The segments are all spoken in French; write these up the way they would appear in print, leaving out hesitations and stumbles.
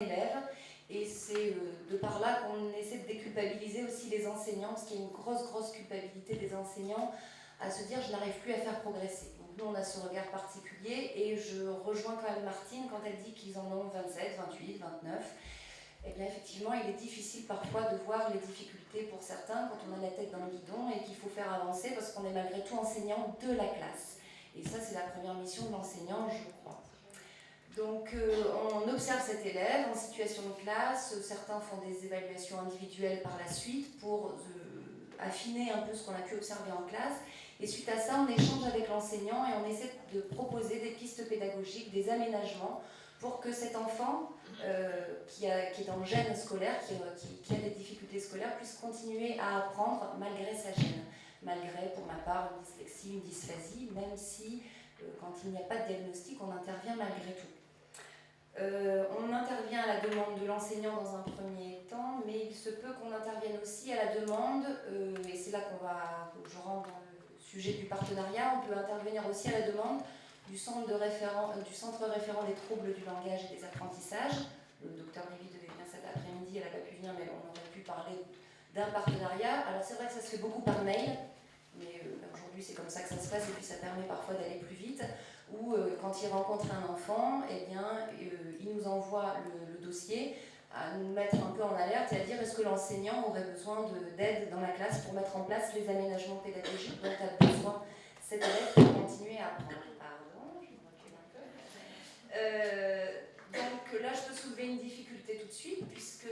élèves, et c'est de par là qu'on essaie de déculpabiliser aussi les enseignants, parce qu'il y a une grosse culpabilité des enseignants à se dire je n'arrive plus à faire progresser. Donc nous on a ce regard particulier, et je rejoins quand même Martine quand elle dit qu'ils en ont 27, 28, 29. Eh bien effectivement il est difficile parfois de voir les difficultés pour certains quand on a la tête dans le guidon et qu'il faut faire avancer parce qu'on est malgré tout enseignant de la classe. Et ça c'est la première mission de l'enseignant, je crois. Donc on observe cet élève en situation de classe, certains font des évaluations individuelles par la suite pour affiner un peu ce qu'on a pu observer en classe, et suite à ça on échange avec l'enseignant et on essaie de proposer des pistes pédagogiques, des aménagements pour que cet enfant qui est dans le gène scolaire, qui a des difficultés scolaires, puisse continuer à apprendre malgré sa gêne, malgré pour ma part une dyslexie, une dysphasie, même si quand il n'y a pas de diagnostic on intervient malgré tout. On intervient à la demande de l'enseignant dans un premier temps, mais il se peut qu'on intervienne aussi à la demande, et c'est là que je rentre dans le sujet du partenariat, on peut intervenir aussi à la demande du centre référent des troubles du langage et des apprentissages. Le docteur Lévy devait venir cet après-midi, elle n'a pas pu venir, mais on aurait pu parler d'un partenariat. Alors c'est vrai que ça se fait beaucoup par mail, mais aujourd'hui c'est comme ça que ça se passe, et puis ça permet parfois d'aller plus vite, où quand il rencontre un enfant, eh bien, il nous envoie le dossier à nous mettre un peu en alerte et à dire est-ce que l'enseignant aurait besoin d'aide dans la classe pour mettre en place les aménagements pédagogiques dont a besoin cet élève pour continuer à apprendre. Pardon, je me recule un peu. Donc là, je peux soulever une difficulté tout de suite, puisque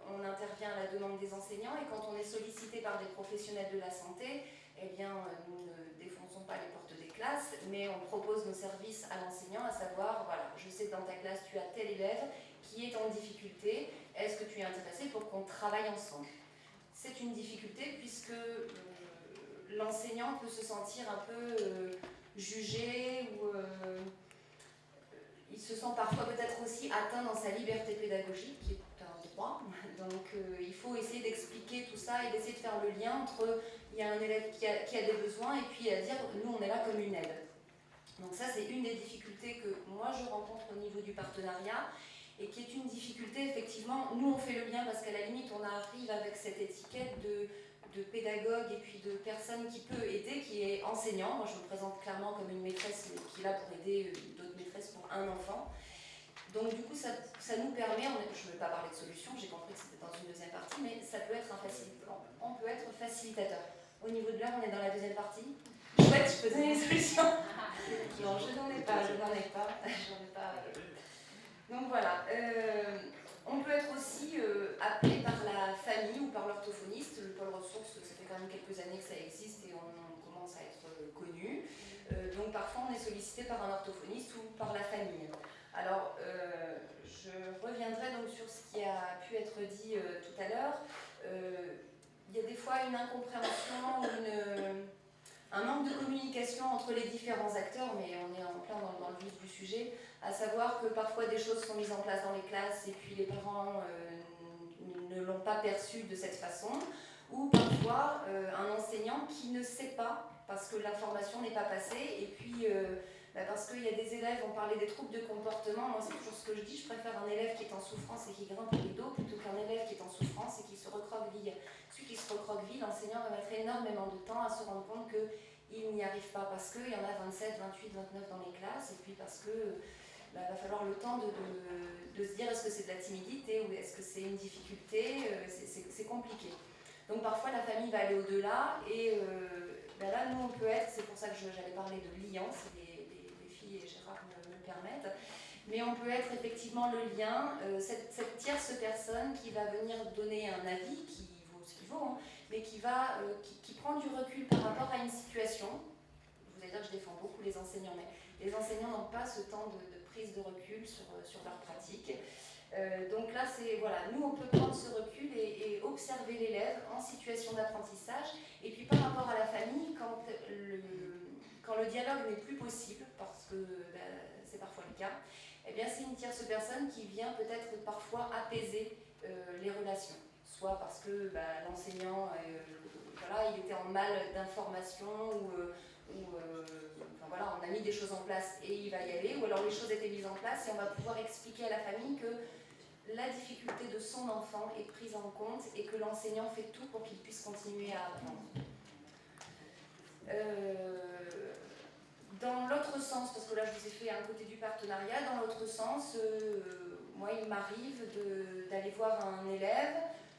on intervient à la demande des enseignants, et quand on est sollicité par des professionnels de la santé, eh bien, nous ne défonçons pas les portes des classes, mais on propose nos services à l'enseignant, à savoir, voilà, je sais que dans ta classe, tu as tel élève qui est en difficulté, est-ce que tu es intéressé pour qu'on travaille ensemble? C'est une difficulté puisque l'enseignant peut se sentir un peu jugé, ou il se sent parfois peut-être aussi atteint dans sa liberté pédagogique, qui est un droit. Donc il faut essayer d'expliquer tout ça et d'essayer de faire le lien entre il y a un élève qui a des besoins, et puis à dire nous on est là comme une aide. Donc ça c'est une des difficultés que moi je rencontre au niveau du partenariat, et qui est une difficulté effectivement. Nous on fait le lien parce qu'à la limite on arrive avec cette étiquette de pédagogue et puis de personne qui peut aider, qui est enseignant. Moi je me présente clairement comme une maîtresse qui est là pour aider d'autres maîtresses pour un enfant. Donc du coup ça nous permet, je ne vais pas parler de solution, j'ai compris que c'était dans une deuxième partie, mais ça peut être un facilitateur. On peut être facilitateur. Au niveau de l'heure, on est dans la deuxième partie. Chouette, je peux donner les solutions. Non, je n'en ai pas. Donc voilà. On peut être aussi appelé par la famille ou par l'orthophoniste. Le pôle ressources, ça fait quand même quelques années que ça existe et on commence à être connu. Donc parfois on est sollicité par un orthophoniste ou par la famille. Alors je reviendrai donc sur ce qui a pu être dit tout à l'heure. Il y a des fois une incompréhension, un manque de communication entre les différents acteurs, mais on est en plein dans le vif du sujet, à savoir que parfois des choses sont mises en place dans les classes et puis les parents ne l'ont pas perçu de cette façon, ou parfois un enseignant qui ne sait pas parce que l'information n'est pas passée, et puis parce qu'il y a des élèves, on parlait des troubles de comportement, moi c'est toujours ce que je dis, je préfère un élève qui est en souffrance et qui grimpe les dos plutôt qu'un élève qui est en souffrance et qui se recroqueville. Celui qui se recroqueville, l'enseignant va mettre énormément de temps à se rendre compte qu'il n'y arrive pas, parce qu'il y en a 27, 28, 29 dans les classes, et puis parce que va falloir le temps de se dire est-ce que c'est de la timidité ou est-ce que c'est une difficulté, c'est compliqué. Donc parfois la famille va aller au-delà, et là nous on peut être, c'est pour ça que j'allais parler de lien, si les filles et Gérard me le permettent, mais on peut être effectivement le lien, cette tierce personne qui va venir donner un avis qui vaut ce qu'il vaut, hein, mais qui prend du recul par rapport à une situation. Vous allez dire que je défends beaucoup les enseignants, mais les enseignants n'ont pas ce temps de prise de recul sur leur pratique. Donc là, voilà, nous on peut prendre ce recul et observer l'élève en situation d'apprentissage, et puis par rapport à la famille, quand le dialogue n'est plus possible, parce que c'est parfois le cas, eh bien c'est une tierce personne qui vient peut-être parfois apaiser les relations, soit parce que l'enseignant, voilà, il était en mal d'information, voilà, on a mis des choses en place et il va y aller, ou alors les choses étaient mises en place et on va pouvoir expliquer à la famille que son enfant est prise en compte et que l'enseignant fait tout pour qu'il puisse continuer à apprendre. Dans l'autre sens, parce que là je vous ai fait un côté du partenariat, dans l'autre sens, moi il m'arrive d'aller voir un élève,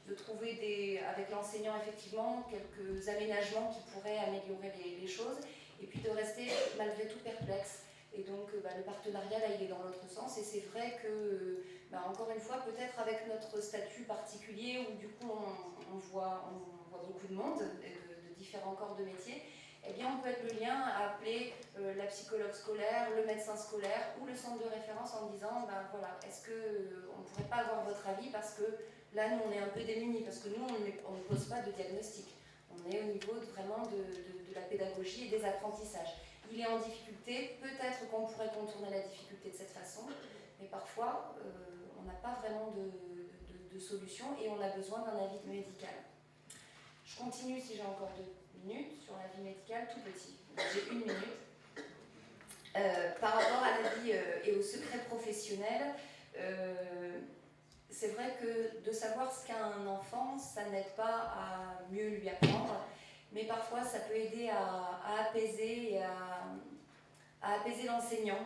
de trouver avec l'enseignant effectivement quelques aménagements qui pourraient améliorer les choses, et puis de rester malgré tout perplexe. Et donc le partenariat là il est dans l'autre sens, et c'est vrai que encore une fois peut-être avec notre statut particulier où du coup on voit beaucoup de monde, de différents corps de métier, eh bien, on peut être le lien à appeler la psychologue scolaire, le médecin scolaire ou le centre de référence en disant voilà, est-ce qu'on ne pourrait pas avoir votre avis parce que là, nous, on est un peu démunis, parce que nous, on ne pose pas de diagnostic. On est au niveau vraiment de la pédagogie et des apprentissages. Il est en difficulté, peut-être qu'on pourrait contourner la difficulté de cette façon, mais parfois, on n'a pas vraiment de solution et on a besoin d'un avis médical. Je continue si j'ai encore 2 minutes sur l'avis médical, tout petit. J'ai 1 minute. Par rapport à l'avis et au secret professionnel, c'est vrai que de savoir ce qu'a un enfant, ça n'aide pas à mieux lui apprendre, mais parfois ça peut aider à apaiser et à apaiser l'enseignant.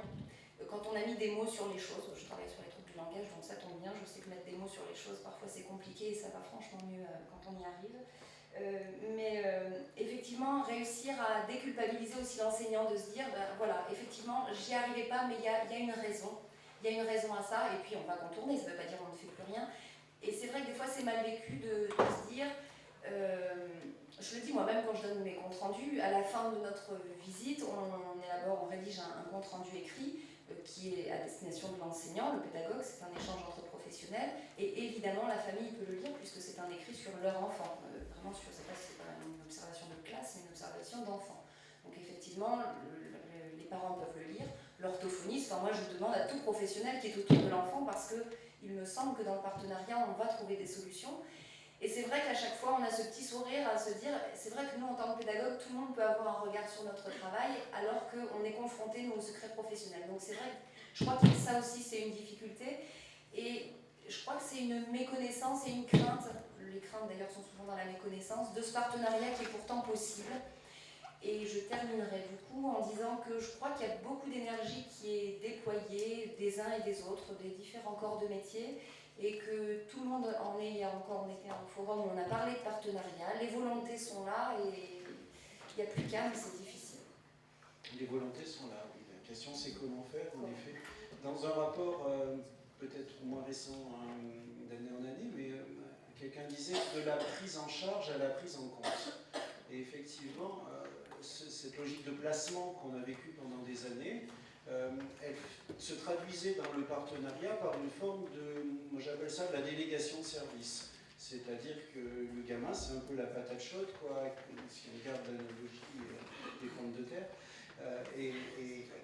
Quand on a mis des mots sur les choses, je travaille sur les troubles du langage, donc ça tombe bien, je sais que mettre des mots sur les choses, parfois c'est compliqué et ça va franchement mieux quand on y arrive. Mais effectivement, réussir à déculpabiliser aussi l'enseignant, de se dire, voilà, effectivement, j'y arrivais pas, mais il y a une raison. Il y a une raison à ça, et puis on va contourner, ça ne veut pas dire qu'on ne fait plus rien. Et c'est vrai que des fois, c'est mal vécu de se dire, je le dis moi-même quand je donne mes comptes rendus, à la fin de notre visite, on rédige un compte rendu écrit qui est à destination de l'enseignant, le pédagogue, c'est un échange entre professionnels, et évidemment la famille peut le lire puisque c'est un écrit sur leur enfant, vraiment sur, c'est pas une observation de classe, mais une observation d'enfant. Donc effectivement, les parents peuvent le lire, l'orthophoniste, moi je demande à tout professionnel qui est autour de l'enfant parce qu'il me semble que dans le partenariat on va trouver des solutions. Et c'est vrai qu'à chaque fois, on a ce petit sourire à se dire, c'est vrai que nous, en tant que pédagogue, tout le monde peut avoir un regard sur notre travail, alors qu'on est confronté, nous, au secret professionnel. Donc c'est vrai que je crois que ça aussi, c'est une difficulté. Et je crois que c'est une méconnaissance et une crainte, les craintes d'ailleurs sont souvent dans la méconnaissance, de ce partenariat qui est pourtant possible. Et je terminerai du coup en disant que je crois qu'il y a beaucoup d'énergie qui est déployée des uns et des autres, des différents corps de métier, et que tout le monde on était en forum où on a parlé de partenariat, les volontés sont là et il n'y a plus qu'à, mais c'est difficile. Les volontés sont là, oui. La question c'est comment faire, en effet. Dans un rapport peut-être moins récent d'année en année, mais quelqu'un disait de la prise en charge à la prise en compte. Et effectivement, cette logique de placement qu'on a vécue pendant des années, elle se traduisait dans le partenariat par une forme de, moi j'appelle ça de la délégation de service. C'est-à-dire que le gamin, c'est un peu la patate chaude, quoi, si on regarde l'analogie des pommes de terre, et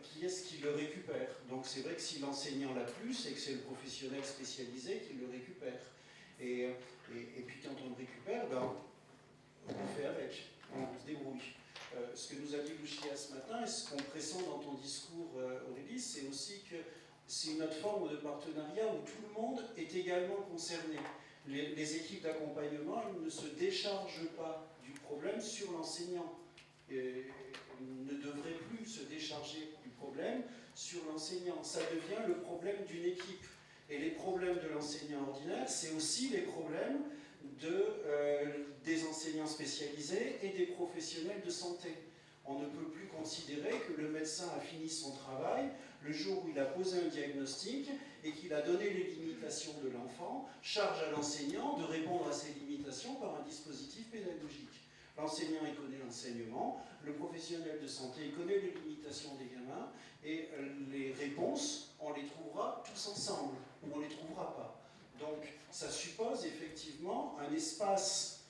qui est-ce qui le récupère? Donc c'est vrai que si l'enseignant l'a plus, c'est que c'est le professionnel spécialisé qui le récupère. Et puis quand on le récupère, on fait avec, on se débrouille. Ce que nous a dit Lucia ce matin, et ce qu'on pressent dans ton discours, Aurélie, c'est aussi que c'est une autre forme de partenariat où tout le monde est également concerné. Les équipes d'accompagnement ne se déchargent pas du problème sur l'enseignant. Ne devraient plus se décharger du problème sur l'enseignant. Ça devient le problème d'une équipe. Et les problèmes de l'enseignant ordinaire, c'est aussi les problèmes des enseignants spécialisés et des professionnels de santé. On ne peut plus considérer que le médecin a fini son travail le jour où il a posé un diagnostic et qu'il a donné les limitations de l'enfant, charge à l'enseignant de répondre à ces limitations par un dispositif pédagogique. L'enseignant, il connaît l'enseignement, le professionnel de santé, il connaît les limitations des gamins, et les réponses, on les trouvera tous ensemble, ou on ne les trouvera pas. Donc, ça suppose effectivement un espace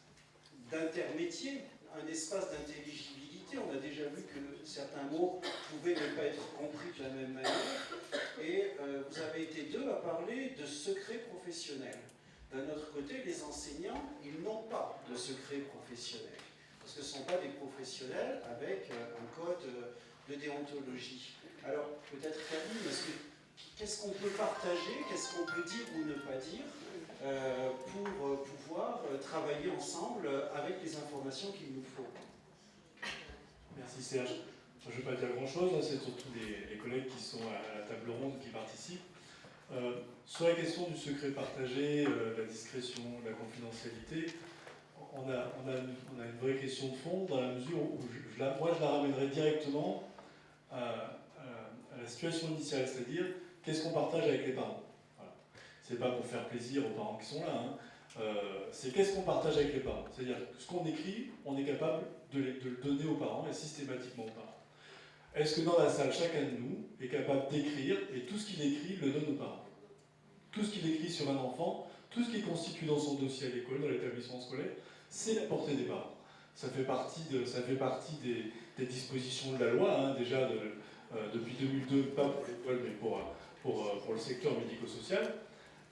d'intermétier, un espace d'intelligibilité. On a déjà vu que certains mots pouvaient ne pas être compris de la même manière. Et vous avez été deux à parler de secret professionnel. D'un autre côté, les enseignants, ils n'ont pas de secret professionnel. Parce que ce ne sont pas des professionnels avec un code de déontologie. Alors, peut-être Camille, qu'est-ce qu'on peut partager, qu'est-ce qu'on peut dire ou ne pas dire pour pouvoir travailler ensemble avec les informations qu'il nous faut. Merci Serge. Je ne vais pas dire grand-chose, c'est surtout les collègues qui sont à la table ronde qui participent. Sur la question du secret partagé, la discrétion, la confidentialité, on a une vraie question de fond dans la mesure où moi je la ramènerai directement à la situation initiale, c'est-à-dire qu'est-ce qu'on partage avec les parents. Voilà. C'est pas pour faire plaisir aux parents qui sont là, hein. C'est qu'est-ce qu'on partage avec les parents. C'est-à-dire que ce qu'on écrit, on est capable de le donner aux parents et systématiquement aux parents. Est-ce que dans la salle, chacun de nous est capable d'écrire et tout ce qu'il écrit le donne aux parents? Tout ce qu'il écrit sur un enfant, tout ce qui constitue dans son dossier à l'école, dans l'établissement scolaire, c'est la portée des parents. Ça fait partie des dispositions de la loi, hein, déjà depuis 2002, pas pour l'école, mais pour le secteur médico-social.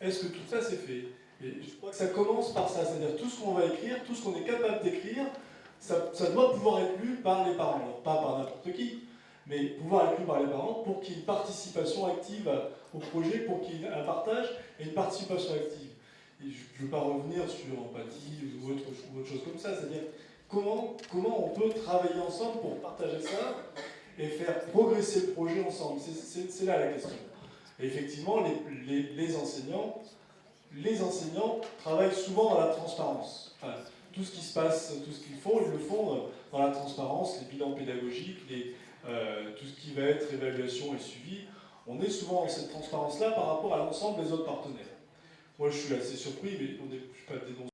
Est-ce que tout ça c'est fait? Et je crois que ça commence par ça, c'est-à-dire tout ce qu'on va écrire, tout ce qu'on est capable d'écrire, ça doit pouvoir être lu par les parents. Alors, pas par n'importe qui, mais pouvoir être lu par les parents pour qu'il y ait une participation active au projet, pour qu'il y ait un partage et une participation active. Et je ne veux pas revenir sur empathie ou autre chose comme ça, c'est-à-dire comment on peut travailler ensemble pour partager ça et faire progresser le projet ensemble. C'est là la question. Et effectivement, les enseignants travaillent souvent dans la transparence. Enfin, tout ce qui se passe, tout ce qu'ils font, ils le font dans la transparence, les bilans pédagogiques, tout ce qui va être évaluation et suivi. On est souvent dans cette transparence-là par rapport à l'ensemble des autres partenaires. Moi, je suis assez surpris, mais je ne suis pas dénoncé.